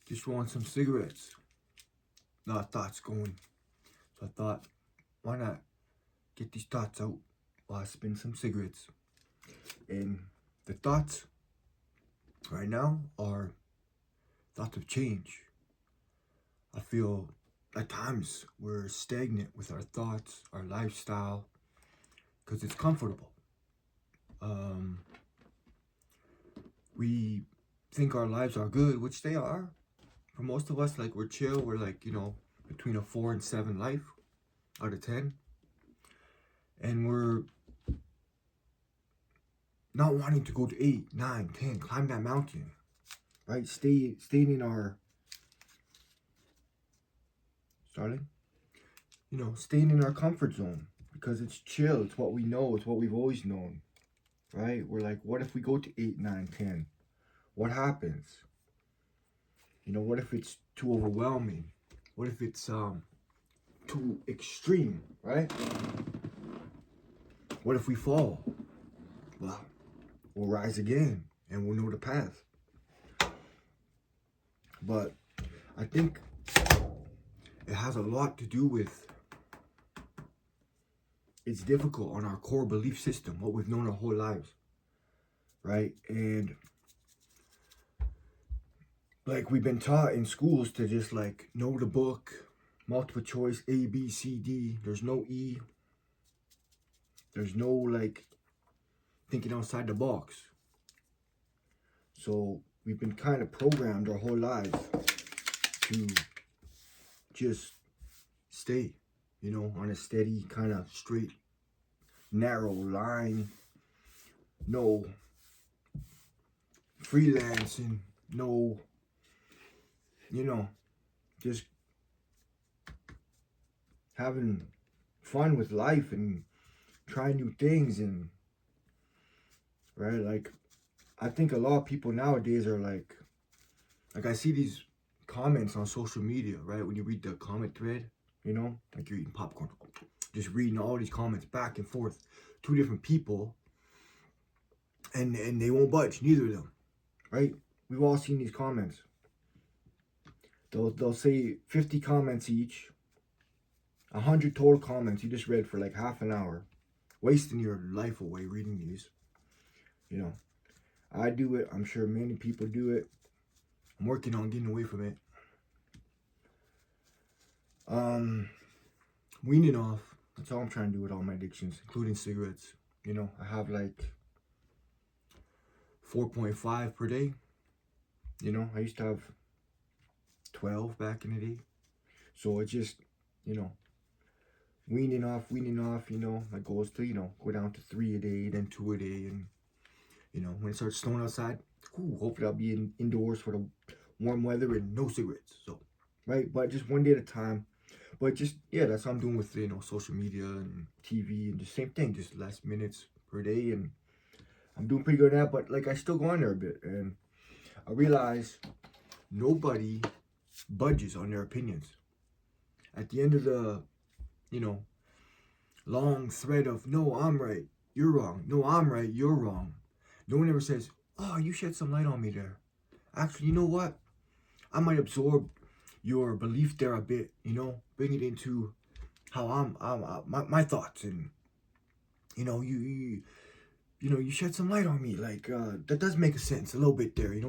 just rolling some cigarettes. A lot of thoughts going. So I thought, why not get these thoughts out while I spin some cigarettes? And the thoughts right now are thoughts of change. I feel at times we're stagnant with our thoughts, our lifestyle, because it's comfortable. We think our lives are good, which they are. For most of us, like, we're chill. We're like, between a 4 and 7 life out of 10. And we're not wanting to go to 8, 9, 10, climb that mountain, right? Staying in our, staying in our comfort zone because it's chill. It's what we know. It's what we've always known, right? We're like, what if we go to 8, 9, 10? What happens? What if it's too overwhelming? What if it's too extreme, right? What if we fall? Well, we'll rise again and we'll know the path. But I think it has a lot to do with it's difficult on our core belief system, what we've known our whole lives, right? And like we've been taught in schools to just like know the book, multiple choice, A, B, C, D. There's no E. There's no like thinking outside the box. So we've been kind of programmed our whole lives to just stay, on a steady, kind of straight, narrow line. No freelancing, no, just having fun with life and trying new things. And right, like I think a lot of people nowadays are like I see these comments on social media, right? When you read the comment thread, like you're eating popcorn, just reading all these comments back and forth, 2 different people, and they won't budge, neither of them, right? We've all seen these comments. They'll say 50 comments each, 100 total comments you just read for like half an hour, wasting your life away reading these. I do it. I'm sure many people do it. I'm working on getting away from it. Weaning off. That's all I'm trying to do with all my addictions, including cigarettes. I have like 4.5 per day. I used to have 12 back in the day. So it's just, weaning off. My goal is to, go down to 3 a day, then 2 a day. And, when it starts snowing outside, hopefully I'll be indoors for the warm weather and no cigarettes. So, right? But just one day at a time. But just, that's what I'm doing with, social media and TV and the same thing, just less minutes per day. And I'm doing pretty good at that, but like I still go on there a bit. And I realize nobody budges on their opinions. At the end of the, long thread of, no, I'm right, you're wrong. No, I'm right, you're wrong. No one ever says, oh, you shed some light on me there. Actually, you know what? I might absorb your belief there a bit, bring it into how my thoughts, and you shed some light on me, like that does make sense a little bit there, no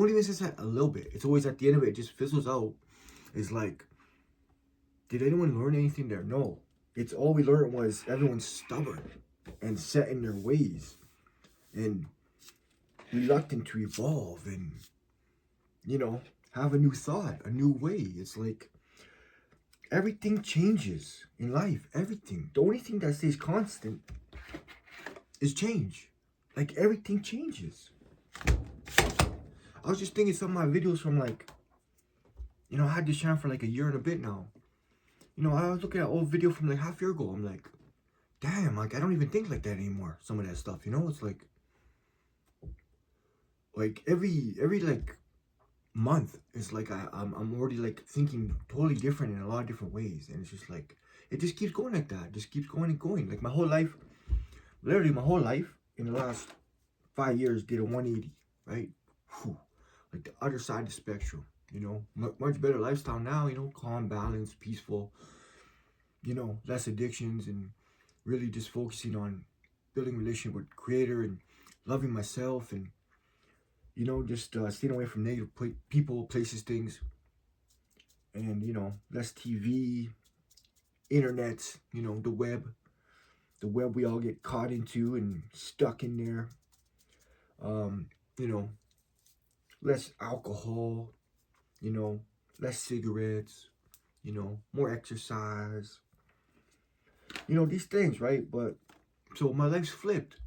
one even says that a little bit. It's always at the end of it, it just fizzles out. It's like, did anyone learn anything there? No. It's all we learned was everyone's stubborn and set in their ways and reluctant to evolve and have a new thought, a new way. It's like everything changes in life. Everything. The only thing that stays constant is change. Like everything changes. I was just thinking some of my videos from like, I had this channel for like a year and a bit now. I was looking at old video from like half a year ago. I'm like, damn, like I don't even think like that anymore. Some of that stuff, it's like every like month is like I'm already like thinking totally different in a lot of different ways, and it's just like it just keeps going like that. It just keeps going and going. Like my whole life, literally my whole life in the last 5 years did a 180, right? Whew. Like the other side of the spectrum, You know, much better lifestyle now, you know, calm, balanced, peaceful, you know, less addictions, and really just focusing on building a relationship with Creator and loving myself, and, you know, just staying away from negative people, places, things, and, you know, less TV, internet, you know, the web we all get caught into and stuck in there. You know, less alcohol, you know, less cigarettes, you know, more exercise, you know, these things, right? But so my life's flipped.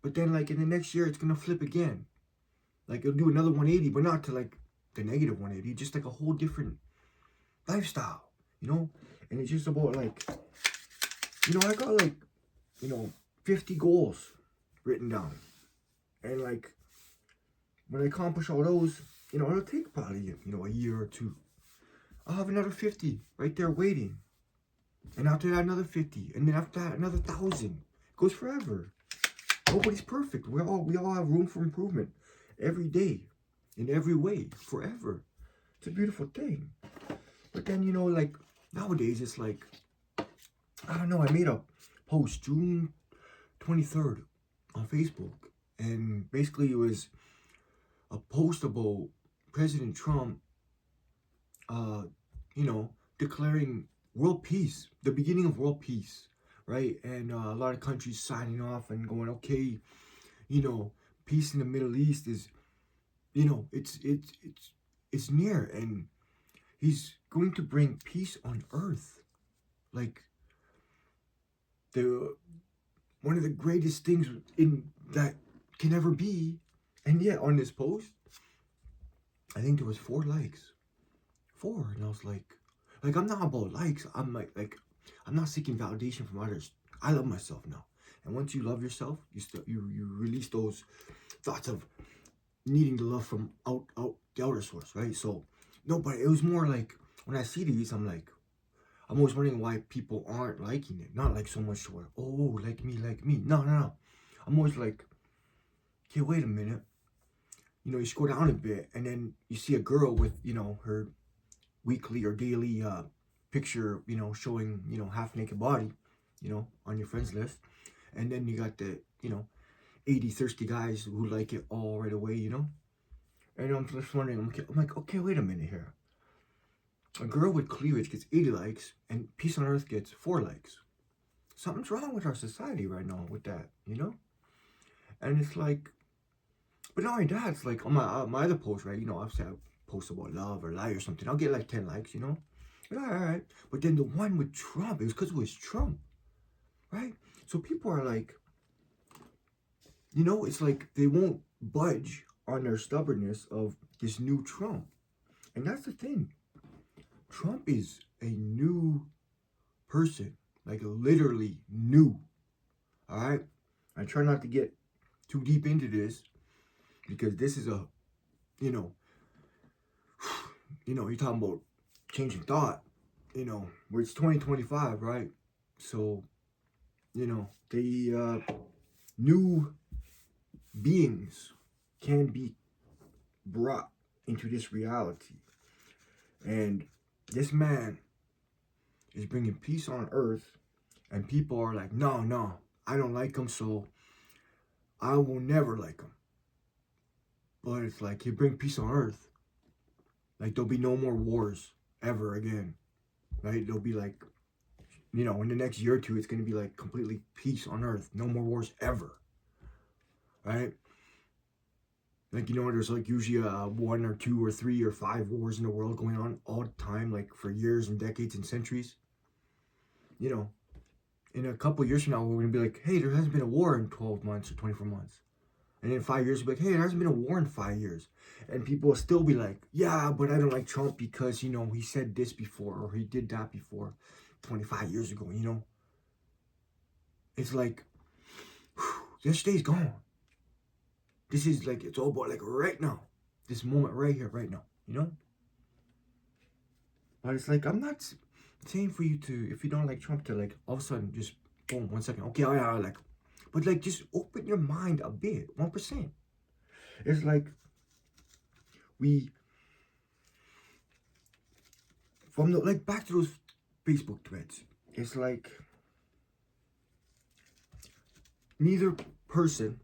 But then, like, in the next year, it's gonna flip again. Like, it'll do another 180, but not to like the negative 180, just like a whole different lifestyle, you know? And it's just about like, you know, I got like, you know, 50 goals written down. And like, when I accomplish all those, you know, it'll take probably, you know, a year or two. I'll have another 50 right there waiting. And after that, another 50. And then after that, another 1,000. It goes forever. Nobody's perfect. We all have room for improvement every day, in every way, forever. It's a beautiful thing. But then, you know, like, nowadays, it's like, I don't know, I made a post June 23rd on Facebook. And basically, it was a post about President Trump, you know, declaring world peace, the beginning of world peace, right? And a lot of countries signing off and going, okay, you know, peace in the Middle East is, you know, it's near, and he's going to bring peace on earth, like the one of the greatest things in that can ever be. And yet on this post, I think there was 4 likes, 4, and I was like I'm not about likes. I'm like I'm not seeking validation from others. I love myself now, and once you love yourself, you release those thoughts of needing the love from out the outer source, right? So no, but it was more like when I see these, I'm always wondering why people aren't liking it. Not like so much where, oh, like me. No. I'm always like, okay, wait a minute. You know, you scroll down a bit, and then you see a girl with, you know, her weekly or daily picture, you know, showing, you know, half naked body, you know, on your friends list. And then you got the, you know, 80 thirsty guys who like it all right away, you know? And I'm just wondering, I'm like, okay, wait a minute here. A girl with cleavage gets 80 likes, and Peace on Earth gets 4 likes. Something's wrong with our society right now with that, you know? And it's like, but not only that, it's like on my other post, right? You know, I've said I post about love or lie or something. I'll get like 10 likes, you know? Yeah, all right. But then the one with Trump, it was because it was Trump, right? So people are like, you know, it's like they won't budge on their stubbornness of this new Trump. And that's the thing. Trump is a new person, like literally new. All right? I try not to get too deep into this because this is a, you know, you're talking about changing thought, you know, where it's 2025, right? So, you know, the new beings can be brought into this reality. And this man is bringing peace on earth, and people are like, no, I don't like him, so I will never like him. But it's like, he'll bring peace on earth. Like, there'll be no more wars ever again, right? There'll be like, you know, in the next year or two, it's going to be like completely peace on earth. No more wars ever, right? Like, you know, there's like usually 1 or 2 or 3 or 5 wars in the world going on all the time, like for years and decades and centuries. You know, in a couple years from now, we're going to be like, hey, there hasn't been a war in 12 months or 24 months. And in 5 years, we'll be like, hey, there hasn't been a war in 5 years. And people will still be like, yeah, but I don't like Trump because, you know, he said this before or he did that before 25 years ago, you know? It's like, yesterday's gone. This is like, it's all about like right now. This moment right here, right now, you know? But it's like, I'm not saying for you to, if you don't like Trump, to like all of a sudden just, boom, 1 second. Okay, I like, but like just open your mind a bit, 1%. It's like, we from the, like, back to those Facebook threads. It's like neither person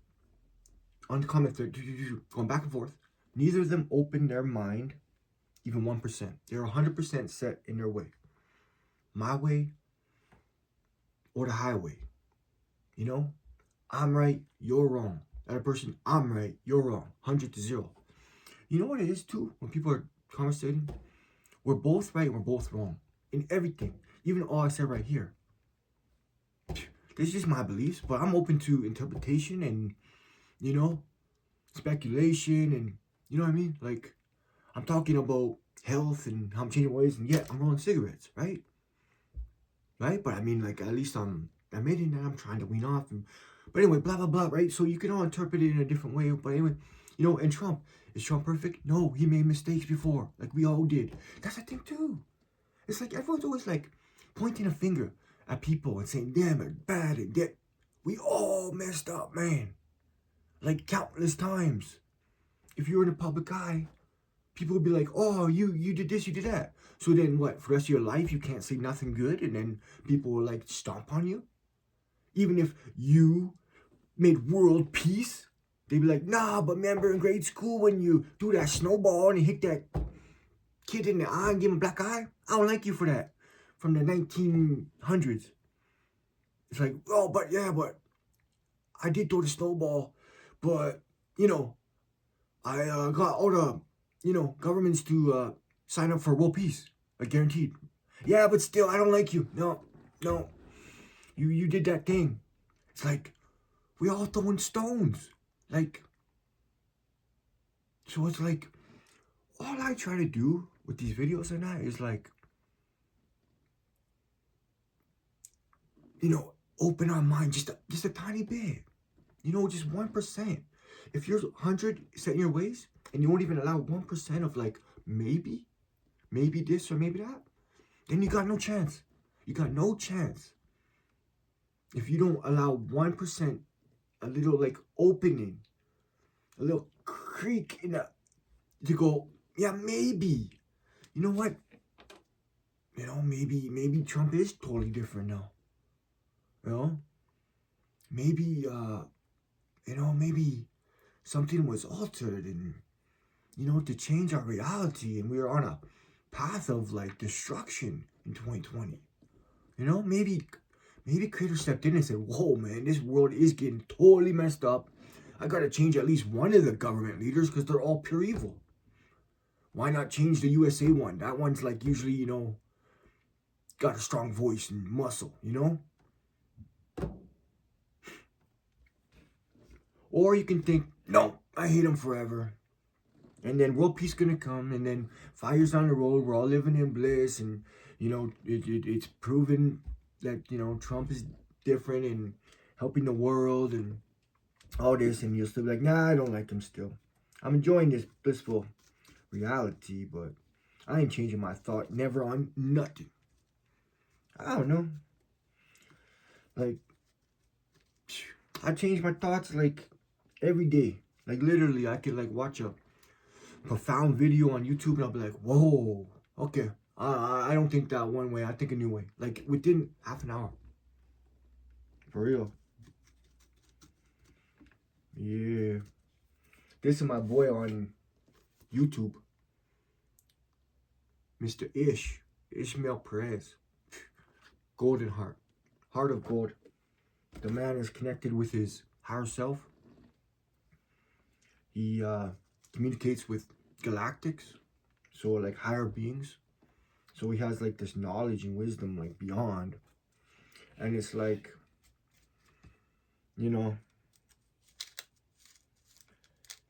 on the comment thread going back and forth, neither of them open their mind even 1%. They're 100% set in their way. My way or the highway. You know? I'm right, you're wrong. Other person, I'm right, you're wrong. 100 to 0. You know what it is too? When people are conversating, we're both right, we're both wrong. In everything. Even all I said right here. This is just my beliefs, but I'm open to interpretation and, you know, speculation and, you know what I mean? Like, I'm talking about health and how I'm changing ways, and yet I'm rolling cigarettes, right? Right? But I mean, like, at least I'm admitting that I'm trying to wean off. But anyway, blah, blah, blah, right? So you can all interpret it in a different way. But anyway, you know, and Trump, is Trump perfect? No, he made mistakes before, like we all did. That's the thing, too. It's like everyone's always, like, pointing a finger at people and saying, damn, it's bad, and yet we all messed up, man. Like, countless times. If you're in the public eye, people would be like, oh, you did this, you did that. So then what, for the rest of your life, you can't say nothing good, and then people will, like, stomp on you? Even if you made world peace, they'd be like, nah, but remember in grade school when you threw that snowball and you hit that kid in the eye and gave him a black eye? I don't like you for that. From the 1900s. It's like, oh, but I did throw the snowball, but, you know, I got all the, you know, governments to sign up for world peace, like guaranteed. Yeah, but still, I don't like you. No, you did that thing. It's like, we all throwing stones. Like, so it's like, all I try to do with these videos and that is like, you know, open our mind just a tiny bit. You know, just 1%. If you're 100 set in your ways and you won't even allow 1% of like maybe this or maybe that, then you got no chance. You got no chance. If you don't allow 1%, a little like opening, a little creak in the, to go, yeah, maybe. You know what? You know, maybe Trump is totally different now. You know? Maybe, you know, maybe something was altered and, you know, to change our reality, and we are on a path of like destruction in 2020. You know, maybe Creator stepped in and said, whoa, man, this world is getting totally messed up. I gotta change at least one of the government leaders because they're all pure evil. Why not change the USA one? That one's like usually, you know, got a strong voice and muscle, you know? Or you can think, no, I hate him forever. And then world peace gonna come, and then 5 years down the road, we're all living in bliss, and, you know, it's proven that, you know, Trump is different and helping the world and all this, and you'll still be like, nah, I don't like him still. I'm enjoying this blissful reality, but I ain't changing my thought, never on nothing. I don't know. Like, I change my thoughts, like, every day. Like, literally, I could, like, watch a profound video on YouTube and I'll be like, whoa, okay. I don't think that one way. I think a new way. Like, within half an hour. For real. Yeah. This is my boy on YouTube. Mr. Ishmael Perez. Golden heart. Heart of gold. The man is connected with his higher self. He communicates with galactics. So, like, higher beings. So he has, like, this knowledge and wisdom, like, beyond. And it's like, you know,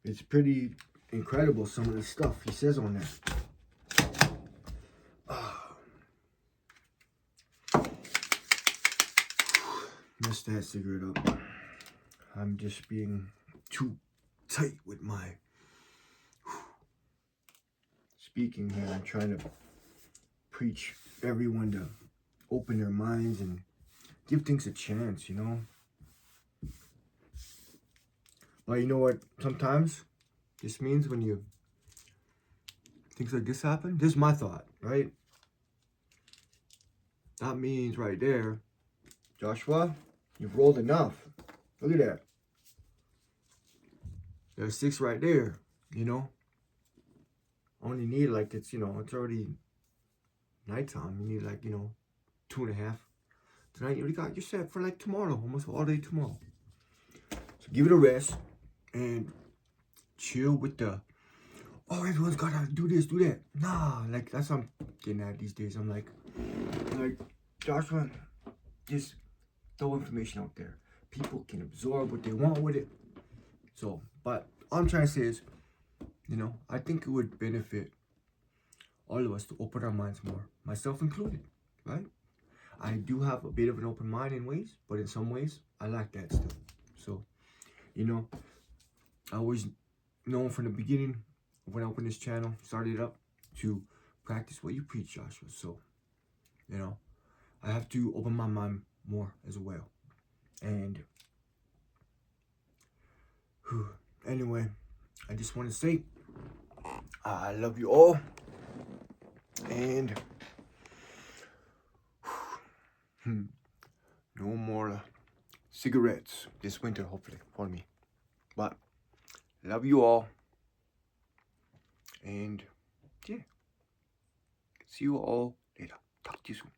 it's pretty incredible, some of the stuff he says on that. Messed that cigarette up. I'm just being too tight with my speaking here. I'm trying to preach everyone to open their minds and give things a chance, you know. But you know what? Sometimes this means when you things like this happen. This is my thought, right? That means right there, Joshua, you've rolled enough. Look at that. There's 6 right there, you know. Only need like, it's, you know, it's already nighttime. You need like, you know, 2.5. Tonight you already got your set for like tomorrow, almost all day tomorrow. So give it a rest and chill with the, oh, everyone's gotta do this, do that. Nah, like that's what I'm getting at these days. I'm like Joshua, just throw information out there. People can absorb what they want with it. So, but all I'm trying to say is, you know, I think it would benefit all of us to open our minds more, myself included, right? I do have a bit of an open mind in ways, but in some ways, I lack that still. So, you know, I always known from the beginning when I opened this channel, started up, to practice what you preach, Joshua. So, you know, I have to open my mind more as well. And, anyway, I just want to say, I love you all. And, no more cigarettes this winter, hopefully, for me. But, love you all. And, yeah. See you all later. Talk to you soon.